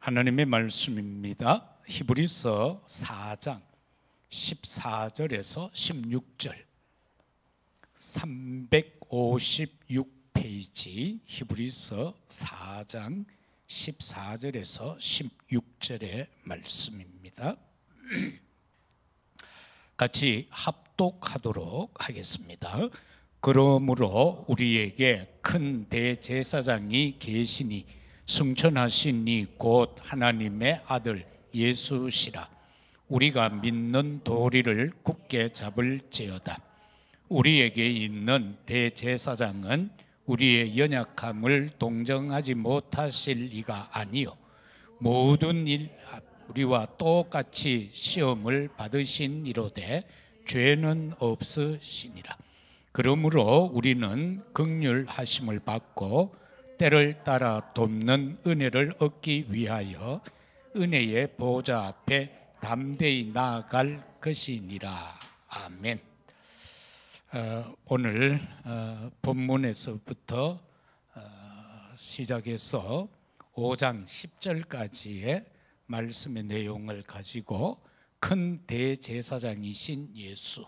하나님의 말씀입니다. 히브리서 4장 14절에서 16절 356페이지 히브리서 4장 14절에서 16절의 말씀입니다. 같이 합독하도록 하겠습니다. 그러므로 우리에게 큰 대제사장이 계시니 승천하신 이 곧 하나님의 아들 예수시라. 우리가 믿는 도리를 굳게 잡을지어다. 우리에게 있는 대제사장은 우리의 연약함을 동정하지 못하실 이가 아니요 모든 일 우리와 똑같이 시험을 받으신 이로되 죄는 없으시니라. 그러므로 우리는 긍휼하심을 받고 때를 따라 돕는 은혜를 얻기 위하여 은혜의 보좌 앞에 담대히 나아갈 것이니라. 아멘. 오늘 본문에서부터 시작해서 5장 10절까지의 말씀의 내용을 가지고 큰 대제사장이신 예수,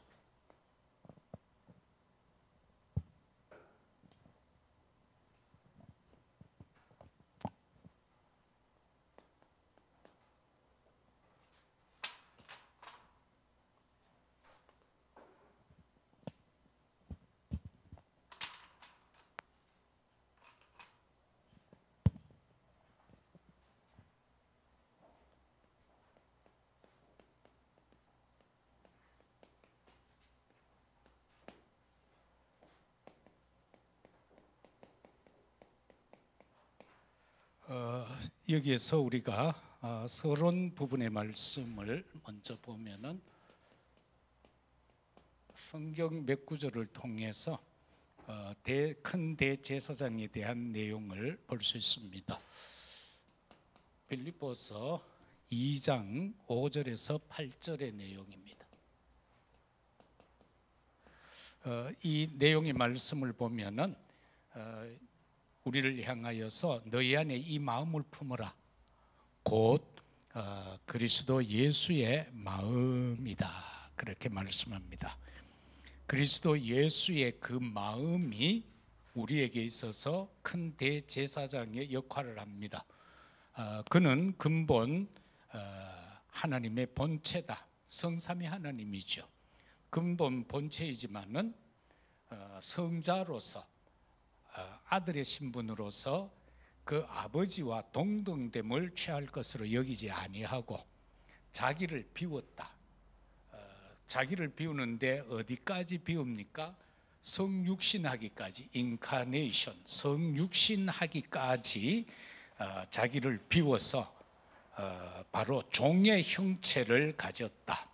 여기에서 우리가 서론 부분의 말씀을 먼저 보면은 성경 몇 구절을 통해서 큰 대제사장에 대한 내용을 볼 수 있습니다. 빌립보서 2장 5절에서 8절의 내용입니다. 이 내용의 말씀을 보면은 우리를 향하여서 너희 안에 이 마음을 품어라. 곧 그리스도 예수의 마음이다. 그렇게 말씀합니다. 그리스도 예수의 그 마음이 우리에게 있어서 큰 대제사장의 역할을 합니다. 그는 근본 하나님의 본체다. 성삼위 하나님이죠. 근본 본체이지만은 성자로서 아들의 신분으로서 그 아버지와 동등됨을 취할 것으로 여기지 아니하고 자기를 비웠다. 자기를 비우는데 어디까지 비웁니까? 성육신하기까지, 인카네이션, 성육신하기까지 자기를 비워서 바로 종의 형체를 가졌다.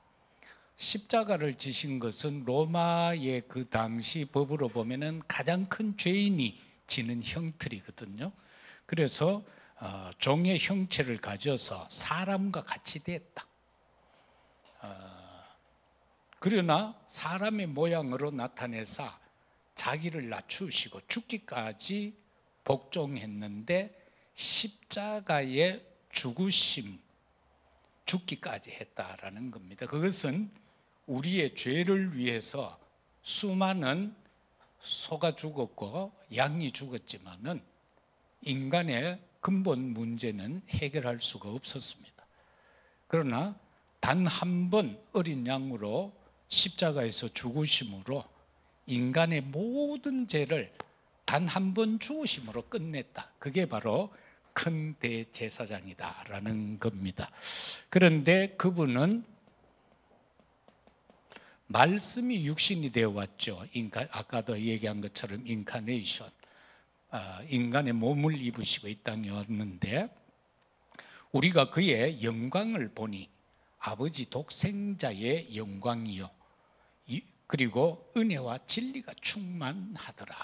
십자가를 지신 것은 로마의 그 당시 법으로 보면은 가장 큰 죄인이 지는 형틀이거든요. 그래서 종의 형체를 가져서 사람과 같이 됐다. 그러나 사람의 모양으로 나타내사 자기를 낮추시고 죽기까지 복종했는데 십자가의 죽기까지 했다라는 겁니다. 그것은 우리의 죄를 위해서 수많은 소가 죽었고 양이 죽었지만은 인간의 근본 문제는 해결할 수가 없었습니다. 그러나 단 한 번 어린 양으로 십자가에서 죽으심으로 인간의 모든 죄를 단 한 번 죽으심으로 끝냈다. 그게 바로 큰 대제사장이다라는 겁니다. 그런데 그분은 말씀이 육신이 되어 왔죠. 아까도 얘기한 것처럼 인카네이션, 인간의 몸을 입으시고 이 땅에 왔는데 우리가 그의 영광을 보니 아버지 독생자의 영광이요 그리고 은혜와 진리가 충만하더라.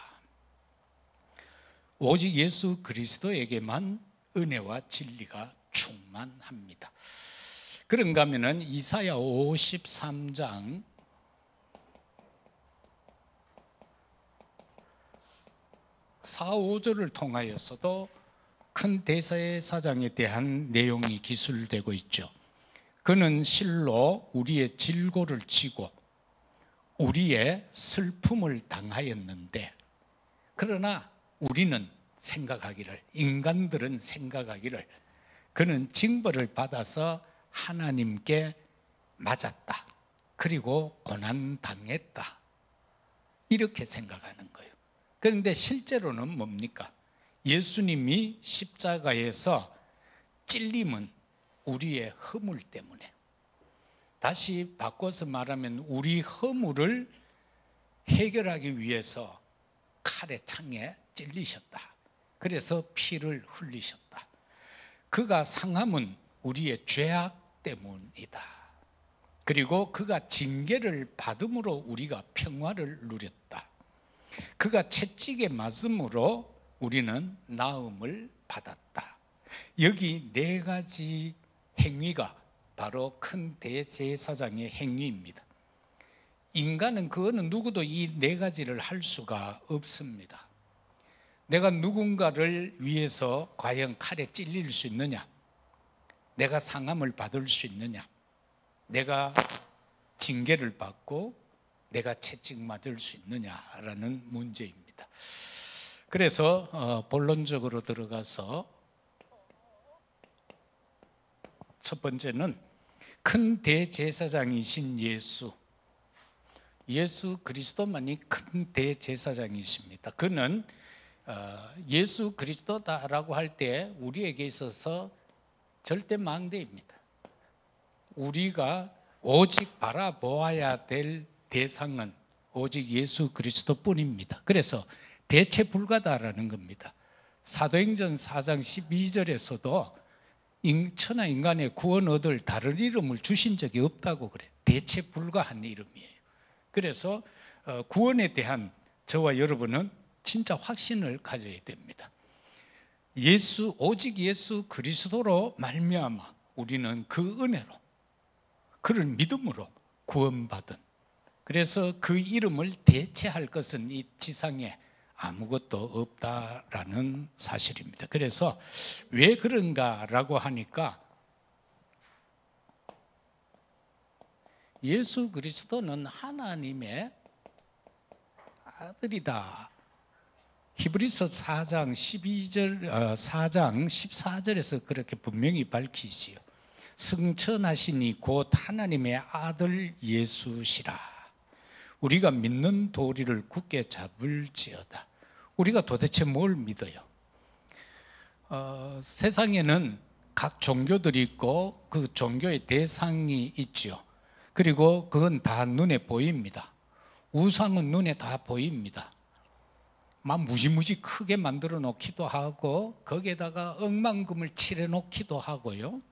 오직 예수 그리스도에게만 은혜와 진리가 충만합니다. 그런가 하면은 이사야 53장 4, 5절을 통하여서도 큰 대제사장에 대한 내용이 기술되고 있죠. 그는 실로 우리의 질고를 지고 우리의 슬픔을 당하였는데, 그러나 우리는 생각하기를, 인간들은 생각하기를 그는 징벌을 받아서 하나님께 맞았다, 그리고 고난당했다, 이렇게 생각하는 거예요. 그런데 실제로는 뭡니까? 예수님이 십자가에서 찔림은 우리의 허물 때문에, 다시 바꿔서 말하면 우리 허물을 해결하기 위해서 칼의 창에 찔리셨다. 그래서 피를 흘리셨다. 그가 상함은 우리의 죄악 때문이다. 그리고 그가 징계를 받음으로 우리가 평화를 누렸다. 그가 채찍에 맞음으로 우리는 나음을 받았다. 여기 네 가지 행위가 바로 큰 대제사장의 행위입니다. 인간은 그거는 누구도 이 네 가지를 할 수가 없습니다. 내가 누군가를 위해서 과연 칼에 찔릴 수 있느냐? 내가 상함을 받을 수 있느냐? 내가 징계를 받고 내가 채찍 맞을 수 있느냐라는 문제입니다. 그래서 본론적으로 들어가서 첫 번째는 큰 대제사장이신 예수 그리스도만이 큰 대제사장이십니다. 그는 예수 그리스도다라고 할 때 우리에게 있어서 절대 망대입니다. 우리가 오직 바라보아야 될 대상은 오직 예수 그리스도뿐입니다. 그래서 대체 불가다라는 겁니다. 사도행전 4장 12절에서도 천하 인간의 구원 얻을 다른 이름을 주신 적이 없다고 그래요. 대체 불가한 이름이에요. 그래서 구원에 대한 저와 여러분은 진짜 확신을 가져야 됩니다. 오직 예수 그리스도로 말미암아 우리는 그 은혜로, 그를 믿음으로 구원받은, 그래서 그 이름을 대체할 것은 이 지상에 아무것도 없다라는 사실입니다. 그래서 왜 그런가라고 하니까 예수 그리스도는 하나님의 아들이다. 히브리서 4장 14절에서 그렇게 분명히 밝히지요. 승천하시니 곧 하나님의 아들 예수시라. 우리가 믿는 도리를 굳게 잡을지어다. 우리가 도대체 뭘 믿어요? 세상에는 각 종교들이 있고 그 종교의 대상이 있죠. 그리고 그건 다 눈에 보입니다. 우상은 눈에 다 보입니다. 막 무지무지 크게 만들어 놓기도 하고 거기에다가 억만금을 칠해 놓기도 하고요.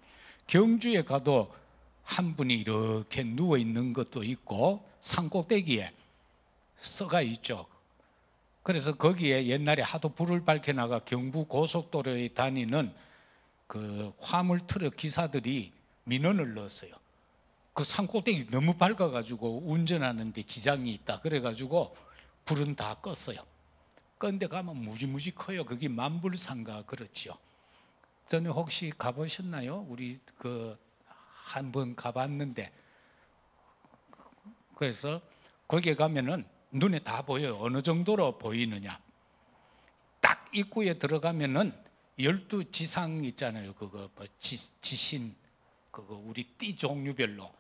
경주에 가도 한 분이 이렇게 누워 있는 것도 있고 산꼭대기에 써가 있죠. 그래서 거기에 옛날에 하도 불을 밝혀나가 경부 고속도로에 다니는 그 화물 트럭 기사들이 민원을 넣었어요. 그 산꼭대기 너무 밝아가지고 운전하는데 지장이 있다. 그래가지고 불은 다 껐어요. 껐는데 가면 무지무지 커요. 그게 만불상가 그렇죠. 저는 혹시 가보셨나요? 우리 한번 가봤는데, 그래서 거기에 가면은 눈에 다 보여요. 어느 정도로 보이느냐. 딱 입구에 들어가면은 12지상 있잖아요. 그거 뭐 지신, 그거 우리 띠 종류별로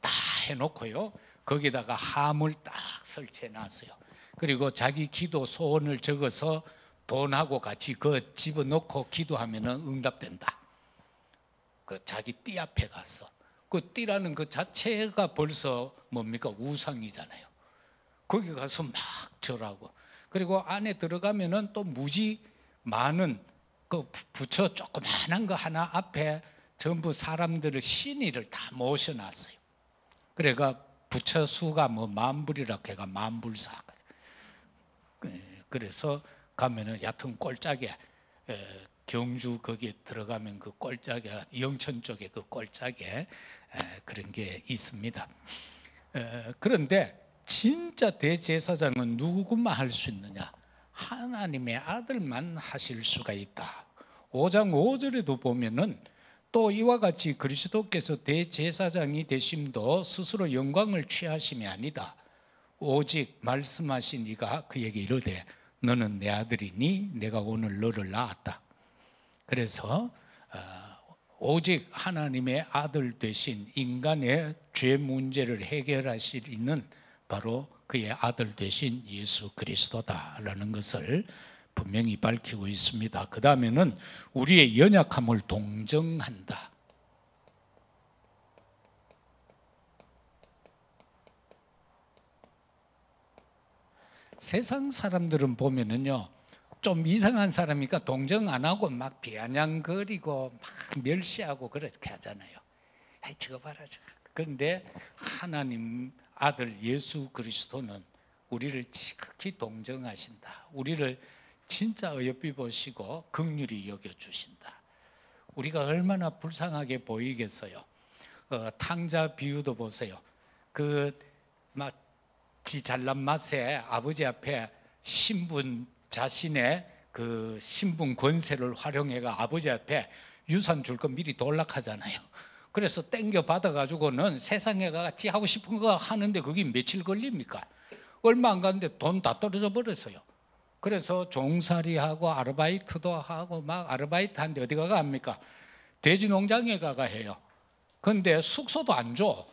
다 해놓고요. 거기다가 함을 딱 설치해 놨어요. 그리고 자기 기도 소원을 적어서 돈하고 같이 그 집어넣고 기도하면은 응답된다. 그 자기 띠 앞에 가서 그 띠라는 그 자체가 벌써 뭡니까? 우상이잖아요. 거기 가서 막 절하고, 그리고 안에 들어가면은 또 무지 많은 그 부처 조그만한 거 하나 앞에 전부 사람들을 신의를 다 모셔놨어요. 그래가 부처 수가 뭐 만불이라 해가 만불사. 그래서 가면은 얕은 꼴짝에 경주 거기에 들어가면 그 꼴짝에 영천 쪽에 그 꼴짝에 그런 게 있습니다. 그런데 진짜 대제사장은 누구만 할 수 있느냐? 하나님의 아들만 하실 수가 있다. 5장 5절에도 보면은 또 이와 같이 그리스도께서 대제사장이 되심도 스스로 영광을 취하심이 아니다. 오직 말씀하신 이가 그에게 이르되 너는 내 아들이니 내가 오늘 너를 낳았다. 그래서 오직 하나님의 아들 되신 인간의 죄 문제를 해결하시는 바로 그의 아들 되신 예수 그리스도다라는 것을 분명히 밝히고 있습니다. 그 다음에는 우리의 연약함을 동정한다. 세상 사람들은 보면은요, 좀 이상한 사람이니까 동정 안 하고 막 비아냥거리고 막 멸시하고 그렇게 하잖아요. 아이, 저거 봐라, 저거. 그런데 하나님 아들 예수 그리스도는 우리를 지극히 동정하신다. 우리를 진짜 어여삐 보시고 긍휼히 여겨주신다. 우리가 얼마나 불쌍하게 보이겠어요. 탕자 비유도 보세요. 지 잘난 맛에 아버지 앞에 신분, 자신의 그 신분 권세를 활용해가 아버지 앞에 유산 줄 거 미리 돌락하잖아요. 그래서 땡겨 받아가지고는 세상에 같이 하고 싶은 거 하는데 그게 며칠 걸립니까? 얼마 안 가는데 돈 다 떨어져 버렸어요. 그래서 종살이하고 아르바이트도 하고 막 아르바이트 하는데 어디 가가 합니까? 돼지 농장에 가가 해요. 그런데 숙소도 안 줘.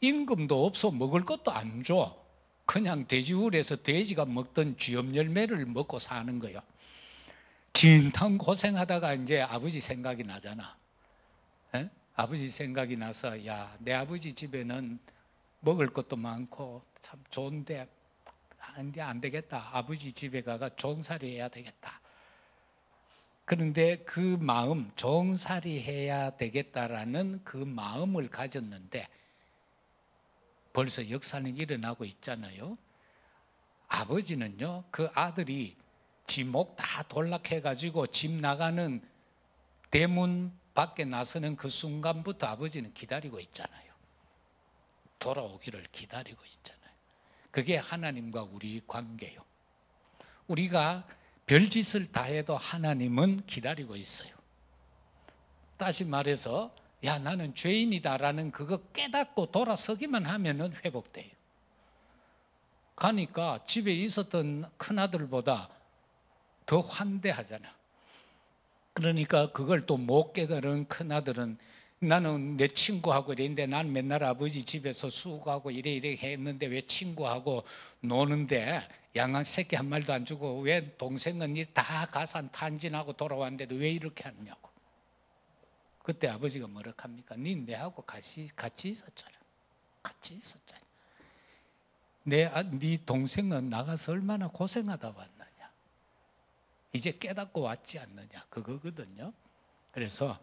임금도 없어. 먹을 것도 안 줘. 그냥 돼지굴에서 돼지가 먹던 쥐염 열매를 먹고 사는 거예요. 진탕 고생하다가 이제 아버지 생각이 나잖아. 에? 아버지 생각이 나서 야, 내 아버지 집에는 먹을 것도 많고 참 좋은데 이제 안 되겠다. 아버지 집에 가가 종살이 해야 되겠다. 그런데 그 마음, 종살이 해야 되겠다라는 그 마음을 가졌는데 벌써 역사는 일어나고 있잖아요. 아버지는요, 그 아들이 지목 다 돌락해가지고 집 나가는 대문 밖에 나서는 그 순간부터 아버지는 기다리고 있잖아요. 돌아오기를 기다리고 있잖아요. 그게 하나님과 우리 관계요. 우리가 별짓을 다 해도 하나님은 기다리고 있어요. 다시 말해서 야, 나는 죄인이다라는 그거 깨닫고 돌아서기만 하면은 회복돼요. 가니까 집에 있었던 큰아들보다 더 환대하잖아. 그러니까 그걸 또 못 깨달은 큰아들은 나는 내 친구하고 이랬는데 난 맨날 아버지 집에서 수고하고 이래 했는데 왜 친구하고 노는데 양한 새끼 한 마리도 안 주고 왜 동생은 다 가산 탄진하고 돌아왔는데도 왜 이렇게 하느냐고. 그때 아버지가 뭐라 합니까? 니 내하고 같이 있었잖아. 같이 있었잖아. 네 동생은 나가서 얼마나 고생하다 왔느냐. 이제 깨닫고 왔지 않느냐. 그거거든요. 그래서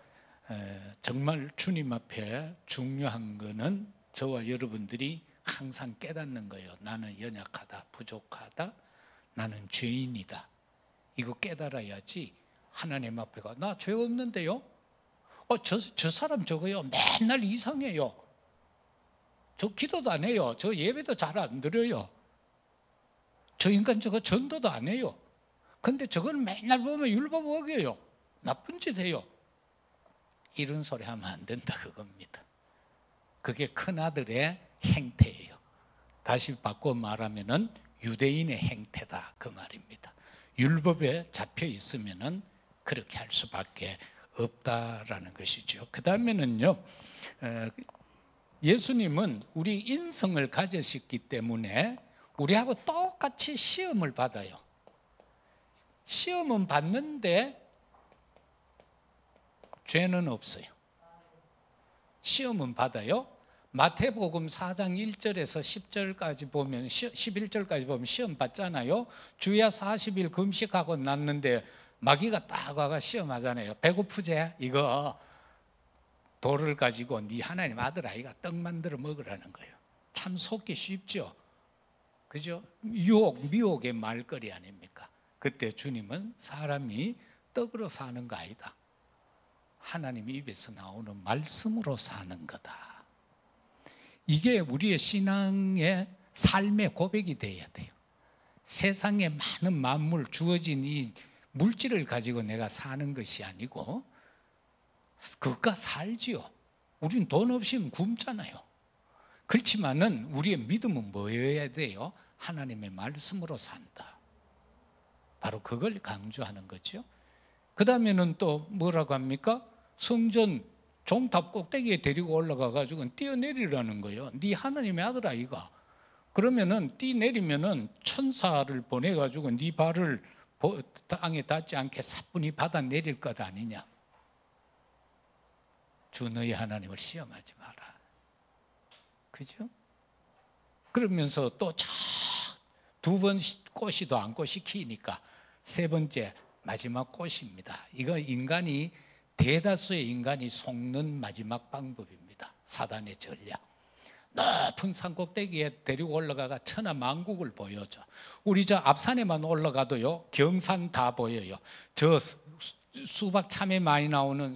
정말 주님 앞에 중요한 거는 저와 여러분들이 항상 깨닫는 거예요. 나는 연약하다, 부족하다, 나는 죄인이다. 이거 깨달아야지 하나님 앞에 가. 나 죄 없는데요? 저 사람 저거요. 맨날 이상해요. 저 기도도 안 해요. 저 예배도 잘 안 드려요. 저 인간 저거 전도도 안 해요. 근데 저건 맨날 보면 율법 어겨요. 나쁜 짓 해요. 이런 소리 하면 안 된다 그겁니다. 그게 큰아들의 행태예요. 다시 바꿔 말하면은 유대인의 행태다 그 말입니다. 율법에 잡혀 있으면은 그렇게 할 수밖에 없다라는 것이죠. 그 다음에는요, 예수님은 우리 인성을 가지셨기 때문에 우리하고 똑같이 시험을 받아요. 시험은 받는데 죄는 없어요. 시험은 받아요. 마태복음 4장 1절에서 10절까지 보면 11절까지 보면 시험 받잖아요. 주야 40일 금식하고 났는데 마귀가 딱 와가 시험하잖아요. 배고프제? 이거 돌을 가지고 네 하나님 아들 아이가 떡 만들어 먹으라는 거예요. 참 속기 쉽죠. 그죠? 미혹의 말거리 아닙니까? 그때 주님은 사람이 떡으로 사는 거 아니다. 하나님 입에서 나오는 말씀으로 사는 거다. 이게 우리의 신앙의 삶의 고백이 되어야 돼요. 세상에 많은 만물 주어진 이 물질을 가지고 내가 사는 것이 아니고 그것과 살지요. 우리는 돈 없이는 굶잖아요. 그렇지만은 우리의 믿음은 뭐여야 돼요? 하나님의 말씀으로 산다. 바로 그걸 강조하는 거죠. 그 다음에는 또 뭐라고 합니까? 성전 종탑 꼭대기에 데리고 올라가 가지고 뛰어내리라는 거예요. 네 하나님의 아들 아이가. 그러면은 뛰내리면은 천사를 보내 가지고 네 발을 땅에 닿지 않게 사뿐히 받아 내릴 것 아니냐. 주 너희 하나님을 시험하지 마라. 그죠? 그러면서 또 두 번 꼬시도 않고 시키니까 세 번째 마지막 꼬시입니다. 이거 인간이 대다수의 인간이 속는 마지막 방법입니다. 사단의 전략. 높은 산 꼭대기에 데리고 올라가가 천하만국을 보여줘. 우리 저 앞산에만 올라가도요 경산 다 보여요. 저 수박 참외 많이 나오는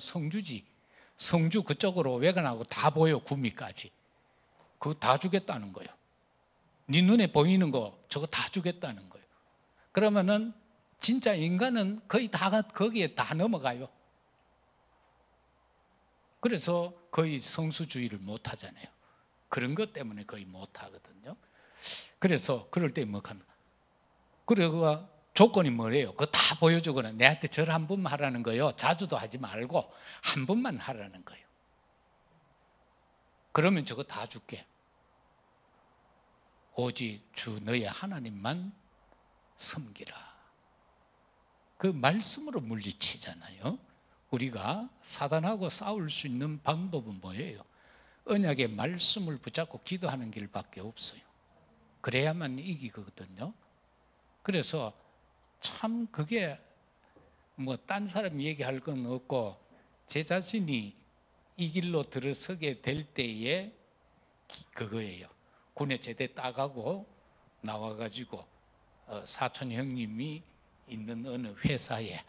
성주 그쪽으로 외관하고 다 보여. 구미까지. 그거 다 주겠다는 거예요. 네 눈에 보이는 거 저거 다 주겠다는 거예요. 그러면은 진짜 인간은 거의 다 거기에 다 넘어가요. 그래서 거의 성수주의를 못 하잖아요. 그런 것 때문에 거의 못 하거든요. 그래서 그럴 때 뭐 합니까? 그리고 조건이 뭐래요? 그거 다 보여주거나 내한테 절 한 번만 하라는 거예요. 자주도 하지 말고 한 번만 하라는 거예요. 그러면 저거 다 줄게. 오직 주 너의 하나님만 섬기라. 그 말씀으로 물리치잖아요. 우리가 사단하고 싸울 수 있는 방법은 뭐예요? 언약의 말씀을 붙잡고 기도하는 길밖에 없어요. 그래야만 이기거든요. 그래서 참 그게 뭐 딴 사람 얘기할 건 없고 제 자신이 이 길로 들어서게 될 때에 그거예요. 군에 제대 따가고 나와가지고 사촌 형님이 있는 어느 회사에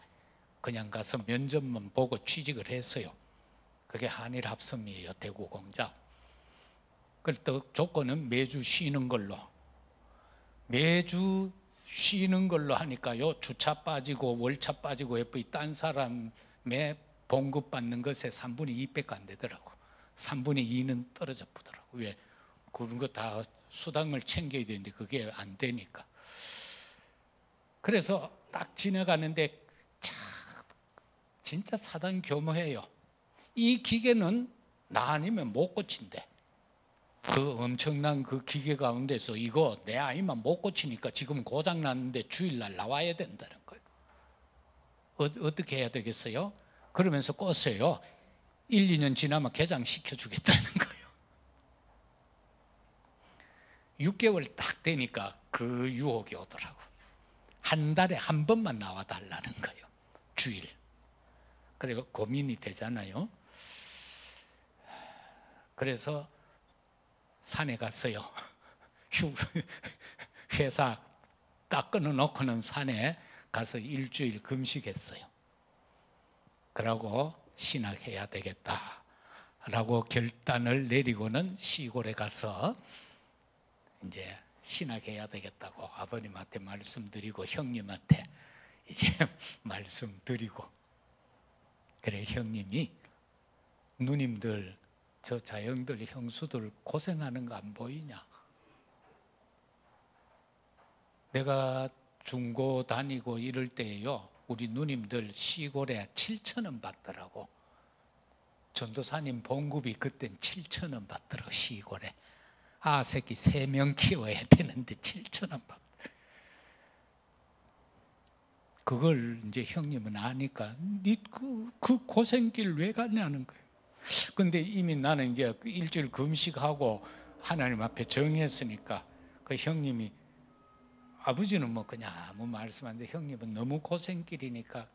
그냥 가서 면접만 보고 취직을 했어요. 그게 한일합섬이에요. 대구 공장. 그래도 조건은 매주 쉬는 걸로. 매주 쉬는 걸로 하니까요. 주차 빠지고 월차 빠지고 딴 사람의 봉급 받는 것에 3분의 2밖에 안 되더라고. 3분의 2는 떨어져 보더라고. 왜? 그런 거 다 수당을 챙겨야 되는데 그게 안 되니까. 그래서 딱 지나가는데 진짜 사단 교묘해요. 이 기계는 나 아니면 못 고친대. 그 엄청난 그 기계 가운데서 이거 내 아이만 못 고치니까 지금 고장 났는데 주일날 나와야 된다는 거예요. 어떻게 해야 되겠어요? 그러면서 껐어요. 1, 2년 지나면 개장시켜 주겠다는 거예요. 6개월 딱 되니까 그 유혹이 오더라고. 한 달에 한 번만 나와달라는 거예요. 주일. 그리고 고민이 되잖아요. 그래서 산에 갔어요. 회사 딱 끊어놓고는 산에 가서 일주일 금식했어요. 그러고 신학해야 되겠다라고 결단을 내리고는 시골에 가서 이제 신학해야 되겠다고 아버님한테 말씀드리고 형님한테 이제 말씀드리고 그래 형님이 누님들 저 자영들 형수들 고생하는 거 안 보이냐? 내가 중고 다니고 이럴 때요 우리 누님들 시골에 7,000원 받더라고. 전도사님 봉급이 그땐 7,000원 받더라고. 시골에 새끼 3명 키워야 되는데 7,000원 받더라고. 그걸 이제 형님은 아니까 그 고생길 왜 가냐는 거예요. 근데 이미 나는 이제 일주일 금식하고 하나님 앞에 정했으니까 그 형님이 아버지는 뭐 그냥 아무 말씀 안 돼. 형님은 너무 고생길이니까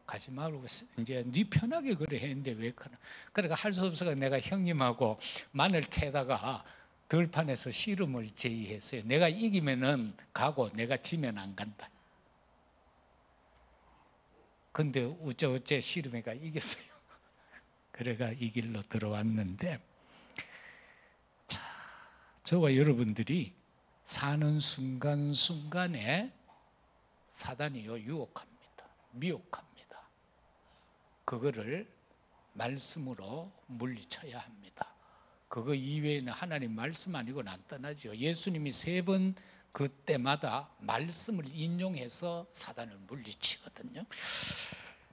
가지 말고 이제 네 편하게 그래 했는데 왜 그러나. 그러니까 할 수 없어서 내가 형님하고 마늘 캐다가 들판에서 씨름을 제의했어요. 내가 이기면은 가고 내가 지면 안 간다. 근데 어째 씨름회가 이겼어요. 그래가 이 길로 들어왔는데 저와 여러분들이 사는 순간순간에 사단이요 유혹합니다. 미혹합니다. 그거를 말씀으로 물리쳐야 합니다. 그거 이외에는 하나님 말씀 아니고는 안 떠나죠. 예수님이 3번 그때마다 말씀을 인용해서 사단을 물리치거든요.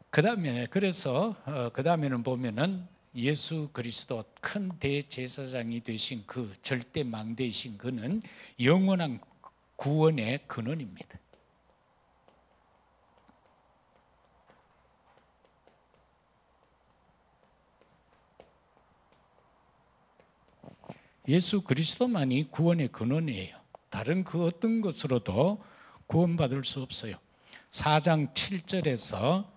그다음에 그래서 그 다음에는 보면은 예수 그리스도 큰 대제사장이 되신 그 절대 망대이신 그는 영원한 구원의 근원입니다. 예수 그리스도만이 구원의 근원이에요. 다른 그 어떤 것으로도 구원받을 수 없어요. 4장 7절에서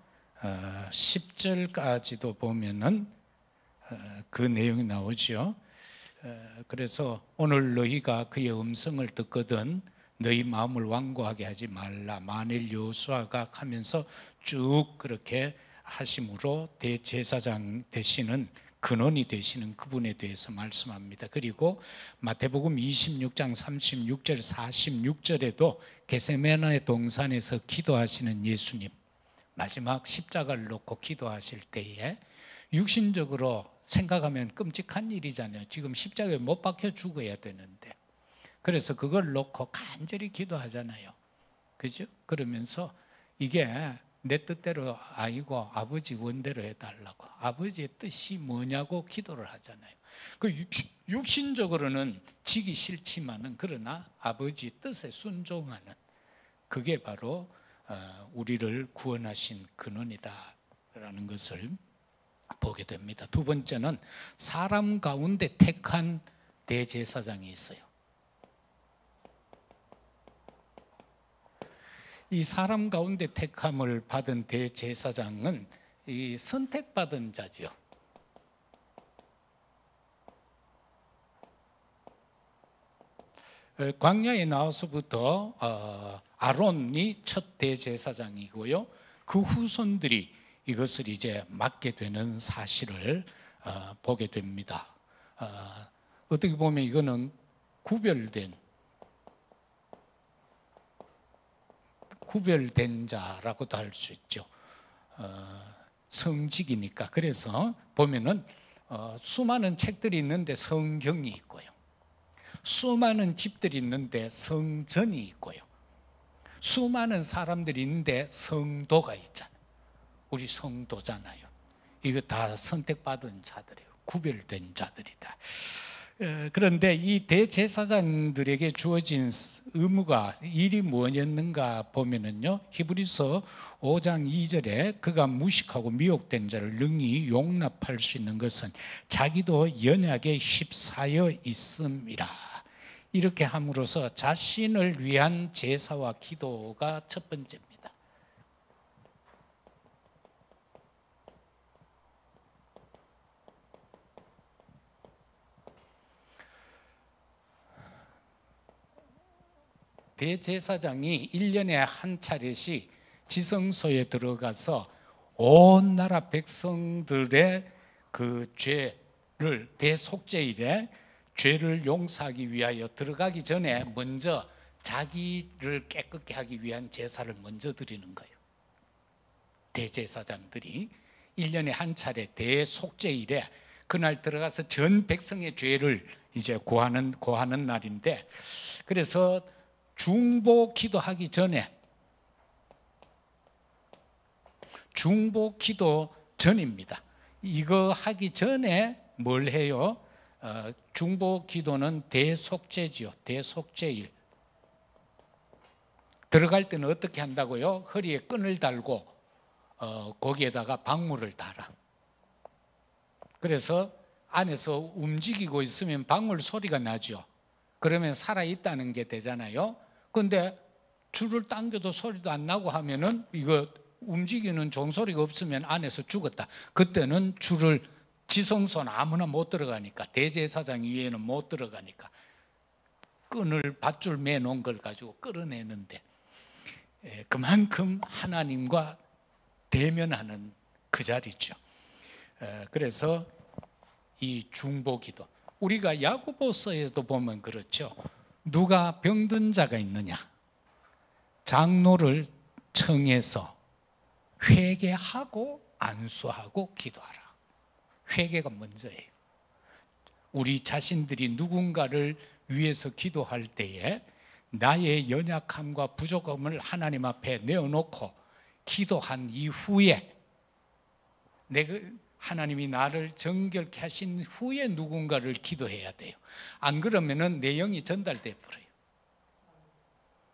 10절까지도 보면은 그 내용이 나오죠. 그래서 오늘 너희가 그의 음성을 듣거든 너희 마음을 완고하게 하지 말라. 만일 여호수아가 하면서 쭉 그렇게 하심으로 대제사장 되시는 근원이 되시는 그분에 대해서 말씀합니다. 그리고 마태복음 26장 36절 46절에도 게세마네 동산에서 기도하시는 예수님, 마지막 십자가를 놓고 기도하실 때에 육신적으로 생각하면 끔찍한 일이잖아요. 지금 십자가에 못 박혀 죽어야 되는데, 그래서 그걸 놓고 간절히 기도하잖아요. 그죠? 그러면서 이게 내 뜻대로 아니고 아버지 원대로 해달라고, 아버지의 뜻이 뭐냐고 기도를 하잖아요. 그 육신적으로는 지기 싫지만은 그러나 아버지 뜻에 순종하는, 그게 바로 우리를 구원하신 근원이다라는 것을 보게 됩니다. 두 번째는 사람 가운데 택한 대제사장이 있어요. 이 사람 가운데 택함을 받은 대제사장은 이 선택받은 자죠. 광야에 나와서부터 아론이 첫 대제사장이고요. 그 후손들이 이것을 이제 맡게 되는 사실을 보게 됩니다. 어떻게 보면 이거는 구별된 자라고도 할 수 있죠. 성직이니까. 그래서 보면은 수많은 책들이 있는데 성경이 있고요. 수많은 집들이 있는데 성전이 있고요. 수많은 사람들이 있는데 성도가 있잖아요. 우리 성도잖아요. 이거 다 선택받은 자들이에요. 구별된 자들이다. 그런데 이 대제사장들에게 주어진 의무가, 일이 뭐였는가 보면은요, 히브리서 5장 2절에 그가 무식하고 미혹된 자를 능히 용납할 수 있는 것은 자기도 연약에 휩싸여 있음이라. 이렇게 함으로써 자신을 위한 제사와 기도가 첫 번째입니다. 대제사장이 1년에 한 차례씩 지성소에 들어가서 온 나라 백성들의 그 죄를, 대속죄일에 죄를 용서하기 위하여 들어가기 전에 먼저 자기를 깨끗게 하기 위한 제사를 먼저 드리는 거예요. 대제사장들이 1년에 한 차례 대속죄일에 그날 들어가서 전 백성의 죄를 이제 고하는 날인데, 그래서 중보 기도하기 전에, 중보 기도 전입니다. 이거 하기 전에 뭘 해요? 중보 기도는 대속죄지요. 대속죄일. 들어갈 때는 어떻게 한다고요? 허리에 끈을 달고 거기에다가 방물을 달아. 그래서 안에서 움직이고 있으면 방울 소리가 나죠. 그러면 살아있다는 게 되잖아요. 근데 줄을 당겨도 소리도 안 나고 하면은, 이거 움직이는 종소리가 없으면 안에서 죽었다. 그때는 줄을, 지성소는 아무나 못 들어가니까, 대제사장 위에는 못 들어가니까 끈을 밧줄 매놓은 걸 가지고 끌어내는데, 그만큼 하나님과 대면하는 그 자리죠. 그래서 이 중보기도, 우리가 야고보서에도 보면 그렇죠. 누가 병든 자가 있느냐, 장로를 청해서 회개하고 안수하고 기도하라. 회개가 먼저예요. 우리 자신들이 누군가를 위해서 기도할 때에 나의 연약함과 부족함을 하나님 앞에 내어놓고 기도한 이후에 하나님이 나를 정결케 하신 후에 누군가를 기도해야 돼요. 안 그러면은 내 영이 전달돼 버려요.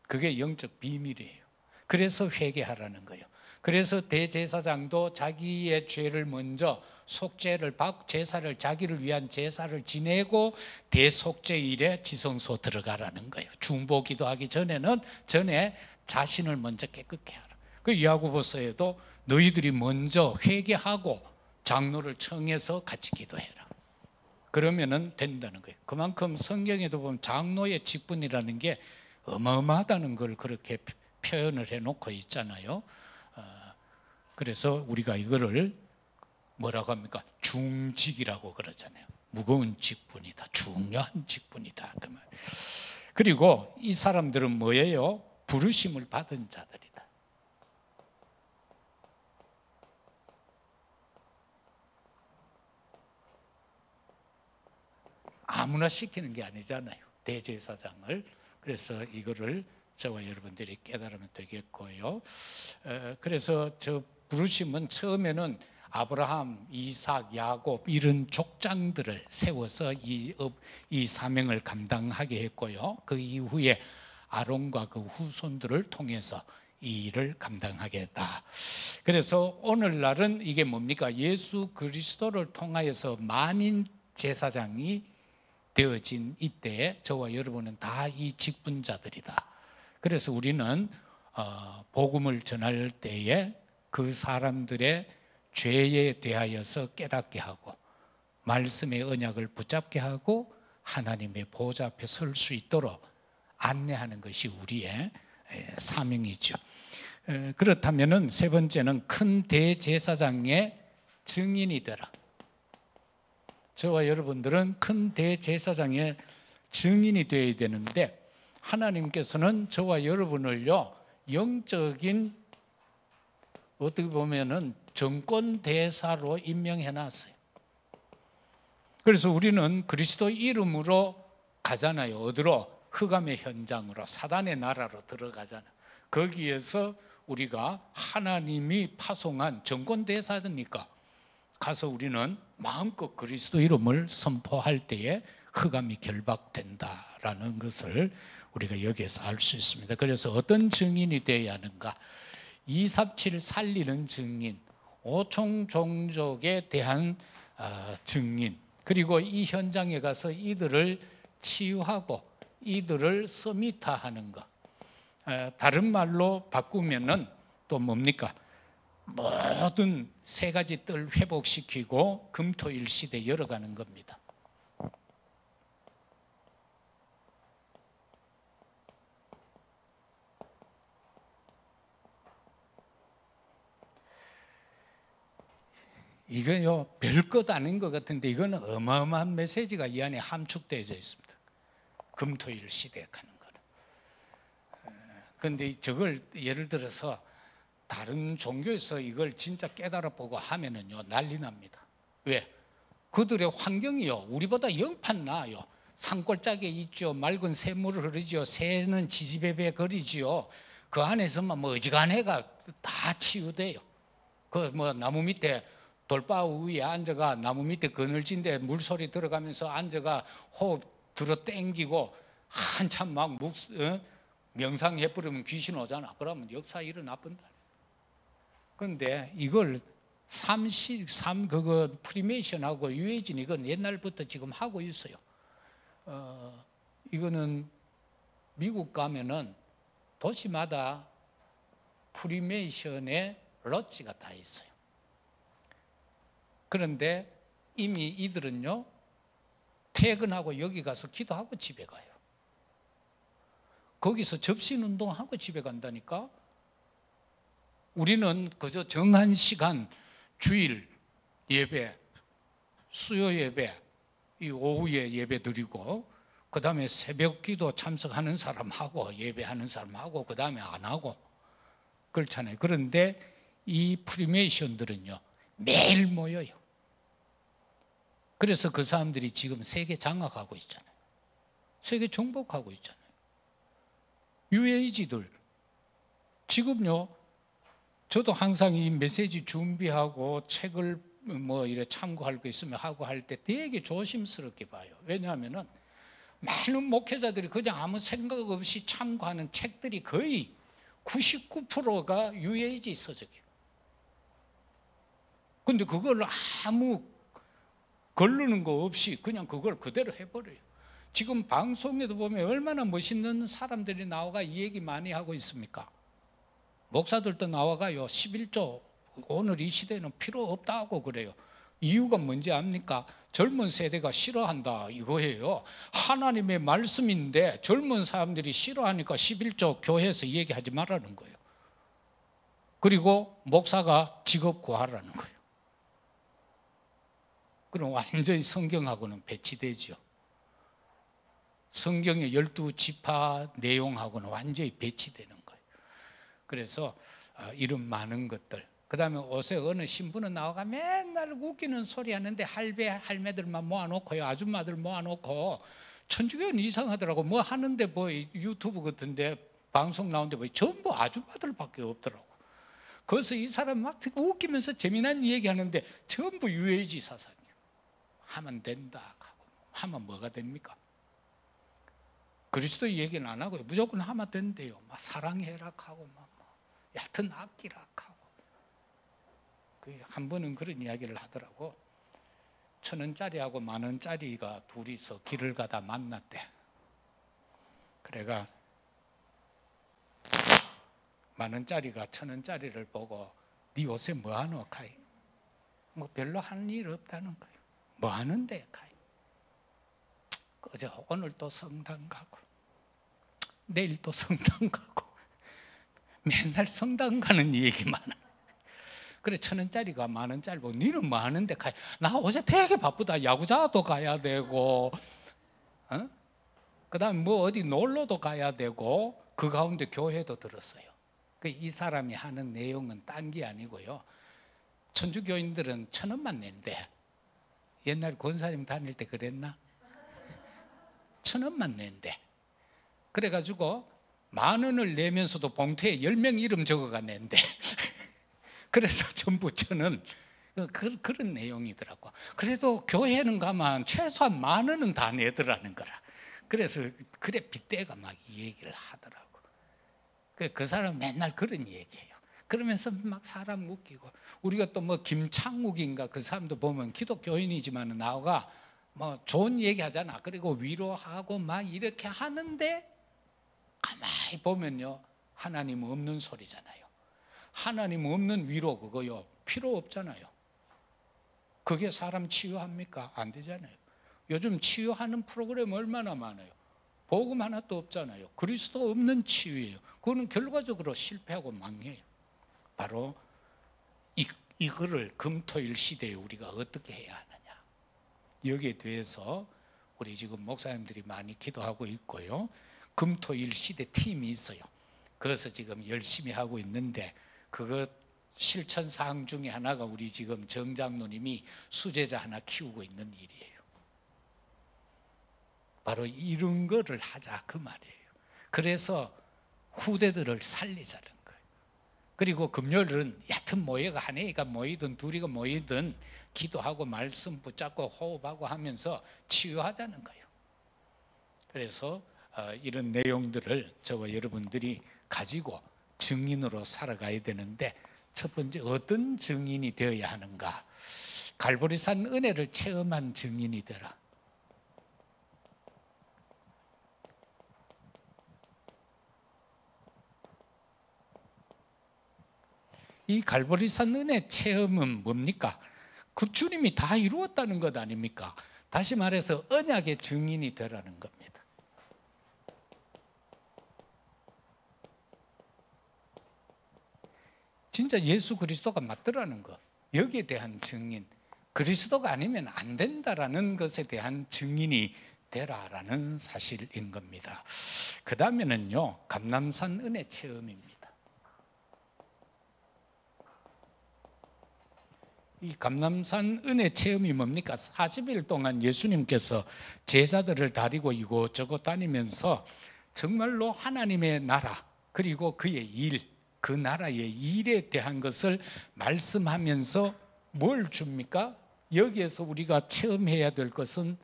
그게 영적 비밀이에요. 그래서 회개하라는 거예요. 그래서 대제사장도 자기의 죄를 먼저 속죄를 받고 제사를 자기를 위한 제사를 지내고 대속죄일에 지성소 들어가라는 거예요. 중보 기도하기 전에 자신을 먼저 깨끗게 하라. 그 야고보서에도 너희들이 먼저 회개하고 장로를 청해서 같이 기도해라. 그러면은 된다는 거예요. 그만큼 성경에도 보면 장로의 직분이라는 게 어마어마하다는 걸 그렇게 표현을 해놓고 있잖아요. 그래서 우리가 이거를 뭐라고 합니까? 중직이라고 그러잖아요. 무거운 직분이다. 중요한 직분이다. 그 말. 그리고 이 사람들은 뭐예요? 부르심을 받은 자들이다. 아무나 시키는 게 아니잖아요. 대제사장을. 그래서 이거를 저와 여러분들이 깨달으면 되겠고요. 그래서 저 부르심은 처음에는 아브라함, 이삭, 야곱 이런 족장들을 세워서 이 사명을 감당하게 했고요. 그 이후에 아론과 그 후손들을 통해서 이 일을 감당하게 했다. 그래서 오늘날은 이게 뭡니까? 예수 그리스도를 통하여서 만인 제사장이 되어진 이때에 저와 여러분은 다 이 직분자들이다. 그래서 우리는 복음을 전할 때에 그 사람들의 죄에 대하여서 깨닫게 하고 말씀의 언약을 붙잡게 하고 하나님의 보좌 앞에 설 수 있도록 안내하는 것이 우리의 사명이죠. 그렇다면 세 번째는 큰 대제사장의 증인이 되라. 저와 여러분들은 큰 대제사장의 증인이 되어야 되는데 하나님께서는 저와 여러분을요 영적인 어떻게 보면은 정권 대사로 임명해 놨어요. 그래서 우리는 그리스도 이름으로 가잖아요. 어디로? 흑암의 현장으로, 사단의 나라로 들어가잖아요. 거기에서 우리가 하나님이 파송한 정권 대사니까 가서 우리는 마음껏 그리스도 이름을 선포할 때에 흑암이 결박된다라는 것을 우리가 여기에서 알 수 있습니다. 그래서 어떤 증인이 되어야 하는가? 237 살리는 증인, 오총 종족에 대한 증인, 그리고 이 현장에 가서 이들을 치유하고 이들을 서미타하는 것. 다른 말로 바꾸면은 또 뭡니까? 모든 세 가지 뜰 회복시키고 금토일 시대 열어가는 겁니다. 이거요 별것 아닌 것 같은데 이거는 어마어마한 메시지가 이 안에 함축되어 있습니다. 금토일 시대에 가는 거는. 그런데 저걸 예를 들어서 다른 종교에서 이걸 진짜 깨달아 보고 하면은요 난리 납니다. 왜? 그들의 환경이요 우리보다 영판 나아요. 산골짜기에 있죠. 맑은 샘물을 흐르죠. 새는 지지배배 거리지요. 그 안에서만 뭐 어지간해가 다 치유돼요. 그 뭐 나무 밑에 돌바 위에 앉아가 나무 밑에 그늘진데 물소리 들어가면서 앉아가 호흡 들어 땡기고 한참 막 명상해버리면 귀신 오잖아. 그러면 역사 일어나본다. 그런데 이걸 그거 프리메이션하고 유해진 이건 옛날부터 지금 하고 있어요. 이거는 미국 가면은 도시마다 프리메이션의 롯지가 다 있어요. 그런데 이미 이들은요 퇴근하고 여기 가서 기도하고 집에 가요. 거기서 접신운동하고 집에 간다니까. 우리는 그저 정한 시간 주일 예배, 수요 예배, 이 오후에 예배 드리고 그 다음에 새벽 기도 참석하는 사람하고 예배하는 사람하고 그 다음에 안 하고 그렇잖아요. 그런데 이 프리메이션들은요 매일 모여요. 그래서 그 사람들이 지금 세계 장악하고 있잖아요. 세계 정복하고 있잖아요. UAG들 지금요, 저도 항상 이 메시지 준비하고 책을 뭐 이래 참고할 거 있으면 하고 할 때 되게 조심스럽게 봐요. 왜냐하면은 많은 목회자들이 그냥 아무 생각 없이 참고하는 책들이 거의 99%가 UAG 서적이에요. 근데 그걸 아무 걸르는 거 없이 그냥 그걸 그대로 해버려요. 지금 방송에도 보면 얼마나 멋있는 사람들이 나와가 이 얘기 많이 하고 있습니까? 목사들도 나와가요 11조 오늘 이 시대는 필요 없다고 그래요. 이유가 뭔지 압니까? 젊은 세대가 싫어한다 이거예요. 하나님의 말씀인데 젊은 사람들이 싫어하니까 11조 교회에서 얘기하지 말라는 거예요. 그리고 목사가 직업 구하라는 거예요. 그럼 완전히 성경하고는 배치되죠. 성경의 12지파 내용하고는 완전히 배치되는 거예요. 그래서 이런 많은 것들, 그 다음에 옷에 어느 신부는 나와가 맨날 웃기는 소리 하는데 할배 할매들만 모아놓고요, 아줌마들 모아놓고 천주교는 이상하더라고. 뭐 하는데 뭐 유튜브 같은데 방송 나오는데 뭐 전부 아줌마들밖에 없더라고. 그래서 이 사람 막 웃기면서 재미난 얘기하는데 전부 UAG 사상이에요. 하면 된다 하고 하면 뭐가 됩니까? 그리스도 얘기는 안 하고요. 무조건 하면 된대요. 막 사랑해라 하고 막 얕은 아끼라 하고. 한 번은 그런 이야기를 하더라고. 1,000원짜리하고 10,000원짜리가 둘이서 길을 가다 만났대. 그래가 10,000원짜리가 1,000원짜리를 보고 네 옷에 뭐 하노? 카이. 뭐 별로 하는 일 없다는 거예요. 뭐 하는데? 카이. 그저 오늘 또 성당 가고 내일 또 성당 가고 맨날 성당 가는 얘기만. 그래 1,000원짜리가 10,000원짜리 보고 니는 뭐 하는데? 카이. 나 어제 되게 바쁘다. 야구장도 가야 되고 그 다음에 뭐 어디 놀러도 가야 되고 그 가운데 교회도 들었어요. 이 사람이 하는 내용은 딴 게 아니고요. 천주교인들은 1,000원만 낸대. 옛날 권사님 다닐 때 그랬나? 1,000원만 낸대. 그래가지고 10,000원을 내면서도 봉투에 10명 이름 적어가 낸대. 그래서 전부 1,000원. 그런 내용이더라고. 그래도 교회는 가면 최소한 10,000원은 다 내더라는 거라. 그래서 그래 빗대가 막 이 얘기를 하더라고. 그 사람 맨날 그런 얘기예요. 그러면서 막 사람 웃기고, 우리가 또 뭐 김창욱인가 그 사람도 보면 기독교인이지만 나와가 뭐 좋은 얘기 하잖아. 그리고 위로하고 막 이렇게 하는데 가만히 보면요 하나님 없는 소리잖아요. 하나님 없는 위로 그거요 필요 없잖아요. 그게 사람 치유합니까? 안 되잖아요. 요즘 치유하는 프로그램 얼마나 많아요. 복음 하나도 없잖아요. 그리스도 없는 치유예요. 그거는 결과적으로 실패하고 망해요. 바로 이거를 금토일 시대에 우리가 어떻게 해야 하느냐, 여기에 대해서 우리 지금 목사님들이 많이 기도하고 있고요. 금토일 시대 팀이 있어요. 그래서 지금 열심히 하고 있는데 그거 실천 사항 중에 하나가 우리 지금 정 장로님이 수제자 하나 키우고 있는 일이에요. 바로 이런 거를 하자 그 말이에요. 그래서 후대들을 살리자는 거예요. 그리고 금요일은 얕은 모여가 한 애가 모이든 둘이가 모이든 기도하고 말씀 붙잡고 호흡하고 하면서 치유하자는 거예요. 그래서 이런 내용들을 저와 여러분들이 가지고 증인으로 살아가야 되는데, 첫 번째 어떤 증인이 되어야 하는가? 갈보리산 은혜를 체험한 증인이 되라. 이 갈보리산 은혜 체험은 뭡니까? 그 주님이 다 이루었다는 것 아닙니까? 다시 말해서 언약의 증인이 되라는 겁니다. 진짜 예수 그리스도가 맞더라는 것, 여기에 대한 증인, 그리스도가 아니면 안 된다라는 것에 대한 증인이 되라라는 사실인 겁니다. 그 다음에는요, 감람산 은혜 체험입니다. 이 감람산 은혜 체험이 뭡니까? 40일 동안 예수님께서 제자들을 다리고 이곳저곳 다니면서 정말로 하나님의 나라 그리고 그의 일, 그 나라의 일에 대한 것을 말씀하면서 뭘 줍니까? 여기에서 우리가 체험해야 될 것은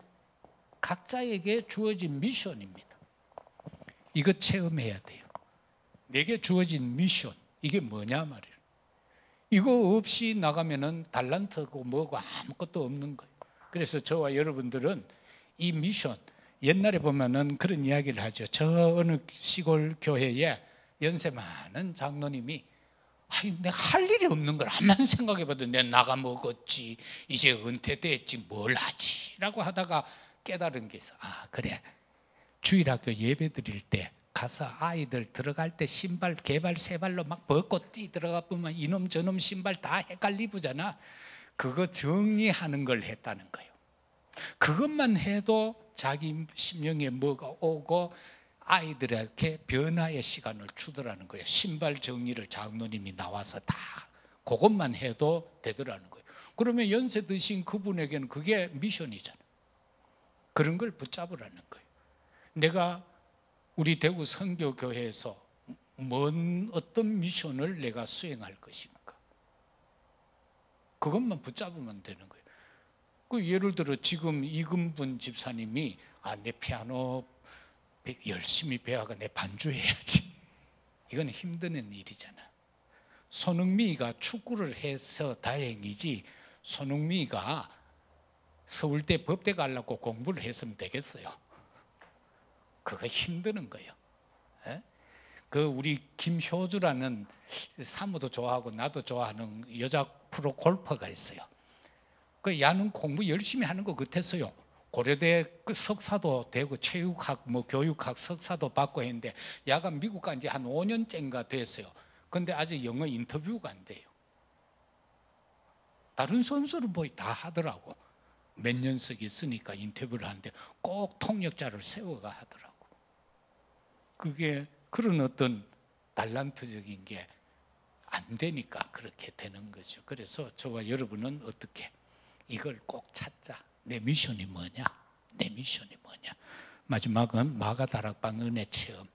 각자에게 주어진 미션입니다. 이거 체험해야 돼요. 내게 주어진 미션, 이게 뭐냐 말이에요. 이거 없이 나가면은 달란트고 뭐고 아무것도 없는 거예요. 그래서 저와 여러분들은 이 미션, 옛날에 보면은 그런 이야기를 하죠. 저 어느 시골 교회에 연세 많은 장로님이 내가 할 일이 없는 걸 한번 생각해봐도 내가 나가 먹었지, 이제 은퇴됐지, 뭘 하지? 라고 하다가 깨달은 게 있어. 그래. 주일학교 예배 드릴 때 가서 아이들 들어갈 때 신발 개발 세 발로 막 벗고 뛰 들어가 보면 이놈 저놈 신발 다 헷갈리부잖아. 그거 정리하는 걸 했다는 거예요. 그것만 해도 자기 심령에 뭐가 오고 아이들에게 변화의 시간을 주더라는 거예요. 신발 정리를 장로님이 나와서 다 그것만 해도 되더라는 거예요. 그러면 연세 드신 그분에게는 그게 미션이잖아요. 그런 걸 붙잡으라는 거예요. 내가 우리 대구 선교교회에서 어떤 미션을 내가 수행할 것인가, 그것만 붙잡으면 되는 거예요. 예를 들어 지금 이금분 집사님이 내 피아노 열심히 배워가 내 반주해야지, 이건 힘든 일이잖아. 손흥미가 축구를 해서 다행이지, 손흥미가 서울대 법대 가려고 공부를 했으면 되겠어요? 그거 힘드는 거예요. 우리 김효주라는 사모도 좋아하고 나도 좋아하는 여자 프로 골퍼가 있어요. 야는 공부 열심히 하는 것 같았어요. 고려대 석사도 되고 체육학, 교육학 석사도 받고 했는데 야가 미국 간 지 한 5년째인가 됐어요. 근데 아직 영어 인터뷰가 안 돼요. 다른 선수는 다 하더라고. 몇 년씩 있으니까 인터뷰를 하는데 꼭 통역자를 세워가 하더라고. 그게 그런 어떤 달란트적인 게 안 되니까 그렇게 되는 거죠. 그래서 저와 여러분은 어떻게 이걸 꼭 찾자. 내 미션이 뭐냐? 내 미션이 뭐냐? 마지막은 마가다락방 은혜 체험.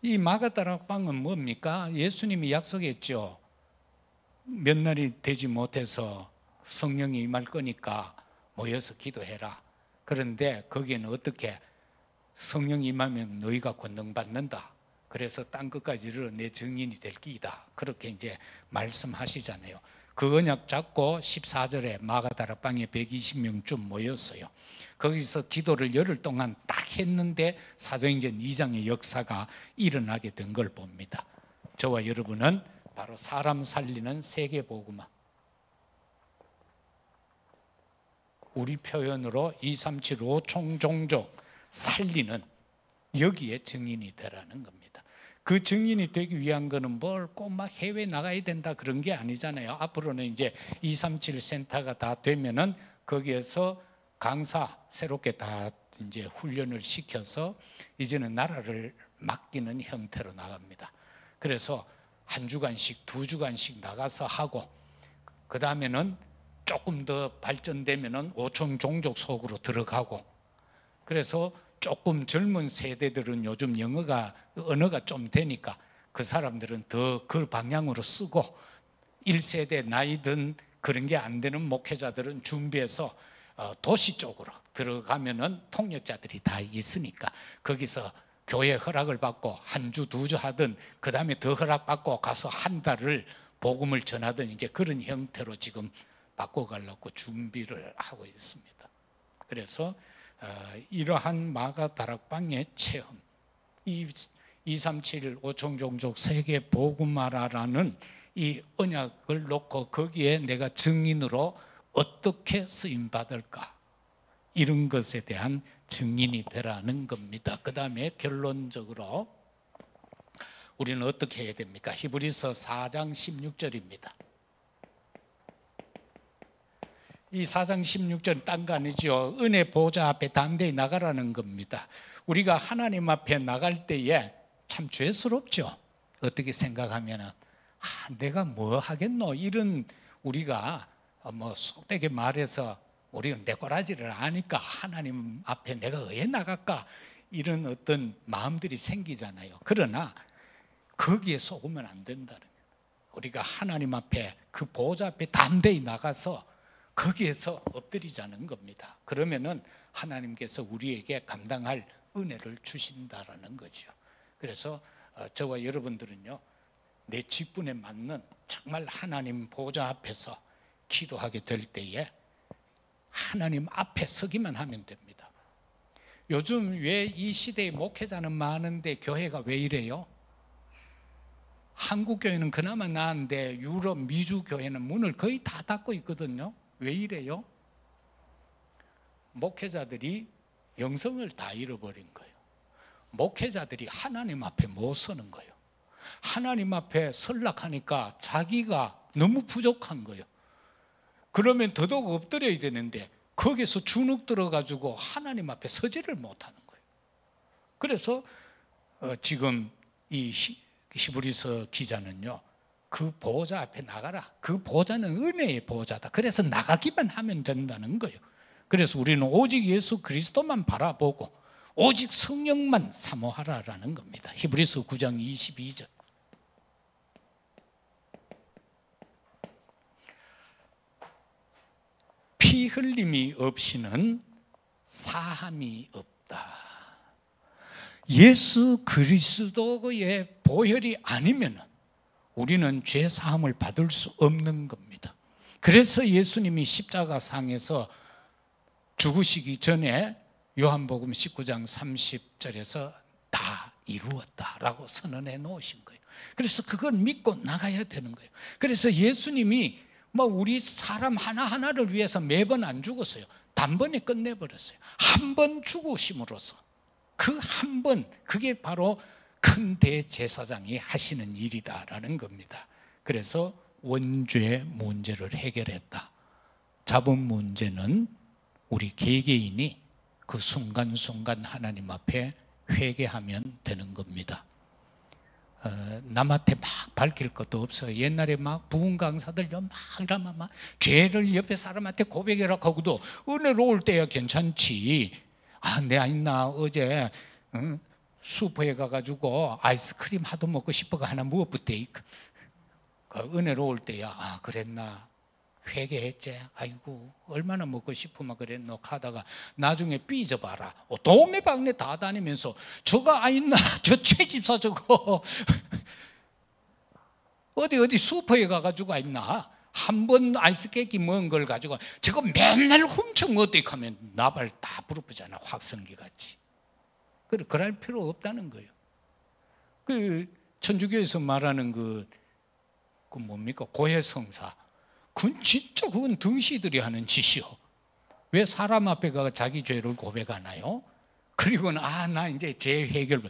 이 마가다락방은 뭡니까? 예수님이 약속했죠. 몇 날이 되지 못해서 성령이 임할 거니까 모여서 기도해라. 그런데 거기에는 어떻게 성령이 임하면 너희가 권능받는다. 그래서 땅 끝까지 이르러 내 증인이 될 기이다. 그렇게 이제 말씀하시잖아요. 그 언약 잡고 14절에 마가다락방에 120명쯤 모였어요. 거기서 기도를 열흘 동안 딱 했는데 사도행전 2장의 역사가 일어나게 된 걸 봅니다. 저와 여러분은 바로 사람 살리는 세계복음화, 우리 표현으로 237 5총종족 살리는, 여기에 증인이 되라는 겁니다. 그 증인이 되기 위한 거는 뭘 꼭 막 해외 나가야 된다 그런 게 아니잖아요. 앞으로는 이제 237 센터가 다 되면은 거기에서 강사 새롭게 다 이제 훈련을 시켜서 이제는 나라를 맡기는 형태로 나갑니다. 그래서 한 주간씩, 두 주간씩 나가서 하고, 그 다음에는 조금 더 발전되면은 5천 종족 속으로 들어가고, 그래서 조금 젊은 세대들은 요즘 언어가 좀 되니까 그 사람들은 더 그 방향으로 쓰고, 1세대 나이든 그런 게 안 되는 목회자들은 준비해서 도시 쪽으로 들어가면은 통역자들이 다 있으니까 거기서 교회 허락을 받고 한 주, 두 주 하든, 그 다음에 더 허락받고 가서 한 달을 복음을 전하든, 이제 그런 형태로 지금 바꿔가려고 준비를 하고 있습니다. 그래서 이러한 마가다락방의 체험, 237 5총종족 세계 복음화라는 이 언약을 놓고 거기에 내가 증인으로 어떻게 쓰임받을까, 이런 것에 대한 증인이 되라는 겁니다. 그 다음에 결론적으로 우리는 어떻게 해야 됩니까? 히브리서 4장 16절입니다. 이 4장 16절 딴 거 아니죠. 은혜 보좌 앞에 담대히 나가라는 겁니다. 우리가 하나님 앞에 나갈 때에 참 죄스럽죠. 어떻게 생각하면은 내가 뭐 하겠노 이런 우리가 뭐 속되게 말해서 우리가 내 꼬라지를 아니까 하나님 앞에 내가 왜 나갈까 이런 어떤 마음들이 생기잖아요. 그러나 거기에 속으면 안 된다는 거예요. 우리가 하나님 앞에 그 보좌 앞에 담대히 나가서 거기에서 엎드리자는 겁니다. 그러면은 하나님께서 우리에게 감당할 은혜를 주신다라는 거죠. 그래서 저와 여러분들은요, 내 직분에 맞는 정말 하나님 보좌 앞에서 기도하게 될 때에 하나님 앞에 서기만 하면 됩니다. 요즘 왜 이 시대에 목회자는 많은데 교회가 왜 이래요? 한국 교회는 그나마 나은데 유럽, 미주 교회는 문을 거의 다 닫고 있거든요. 왜 이래요? 목회자들이 영성을 다 잃어버린 거예요. 목회자들이 하나님 앞에 못 서는 거예요. 하나님 앞에 설락하니까 자기가 너무 부족한 거예요. 그러면 더더욱 엎드려야 되는데 거기서 주눅 들어가지고 하나님 앞에 서지를 못하는 거예요. 그래서 지금 이 히브리서 기자는요, 그 보좌 앞에 나가라. 그 보좌는 은혜의 보좌다. 그래서 나가기만 하면 된다는 거예요. 그래서 우리는 오직 예수 그리스도만 바라보고 오직 성령만 사모하라라는 겁니다. 히브리서 9장 22절. 피 흘림이 없이는 사함이 없다. 예수 그리스도의 보혈이 아니면 우리는 죄 사함을 받을 수 없는 겁니다. 그래서 예수님이 십자가상에서 죽으시기 전에 요한복음 19장 30절에서 다 이루었다라고 선언해 놓으신 거예요. 그래서 그걸 믿고 나가야 되는 거예요. 그래서 예수님이 우리 사람 하나하나를 위해서 매번 안 죽었어요. 단번에 끝내버렸어요. 한 번 죽으심으로써 그 한 번, 그게 바로 큰 대제사장이 하시는 일이다라는 겁니다. 그래서 원죄 문제를 해결했다. 자본 문제는 우리 개개인이 그 순간순간 하나님 앞에 회개하면 되는 겁니다. 남한테 막 밝힐 것도 없어요. 옛날에 막 부흥 강사들요 막 이러면 막 죄를 옆에 사람한테 고백이라 하고도 은혜로울 때야 괜찮지. 내 아이나 어제 슈퍼에 가가지고 아이스크림 하도 먹고 싶어가 하나 무엇부터 은혜로울 때야 그랬나 회개했지. 아이고 얼마나 먹고 싶으면 그랬노 하다가 나중에 삐져봐라. 도매방네 다 다니면서 저거 아있나 저 최집사 저거 어디 슈퍼에 가가지고 아있나 한 번 아이스 깨끼 먹은 걸 가지고 저거 맨날 훔쳐 어떻게 하면 나발 다 부르잖아. 확성기 같이. 그럴 필요 없다는 거예요. 그 천주교에서 말하는 그 뭡니까 고해성사. 그건 등시들이 하는 짓이요. 왜 사람 앞에 가서 자기 죄를 고백하나요? 그리고는 나 이제 죄 해결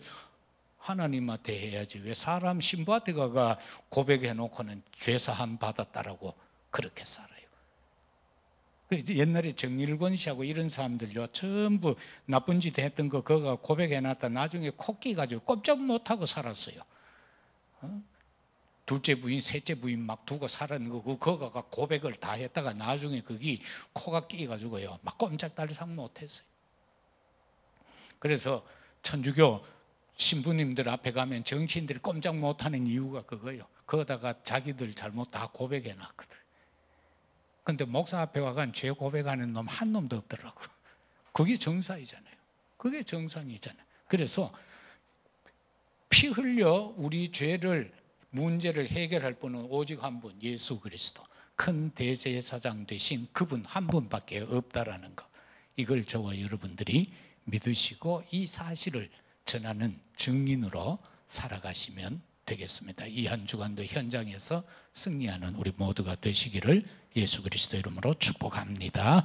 하나님한테 해야지. 왜 사람 신부한테 가서 고백해 놓고는 죄사함 받았다라고 그렇게 살아요. 옛날에 정일권 씨하고 이런 사람들요 전부 나쁜 짓 했던 거 그거 고백해 놨다 나중에 코끼 가지고 꼼짝 못하고 살았어요. 둘째 부인, 셋째 부인 막 두고 살았는 거고 그거가 고백을 다 했다가 나중에 거기 코가 끼가지고요 막 꼼짝달싹 못했어요. 그래서 천주교 신부님들 앞에 가면 정치인들이 꼼짝 못하는 이유가 그거예요. 거기다가 자기들 잘못 다 고백해 놨거든. 근데 목사 앞에 가면 죄 고백하는 놈 한 놈도 없더라고. 그게 정상이잖아요. 그게 정상이잖아요. 그래서 피 흘려 우리 죄를 문제를 해결할 분은 오직 한 분, 예수 그리스도. 큰 대제사장 되신 그분 한 분밖에 없다라는 거. 이걸 저와 여러분들이 믿으시고 이 사실을 전하는 증인으로 살아가시면 되겠습니다. 이 한 주간도 현장에서 승리하는 우리 모두가 되시기를 예수 그리스도 이름으로 축복합니다.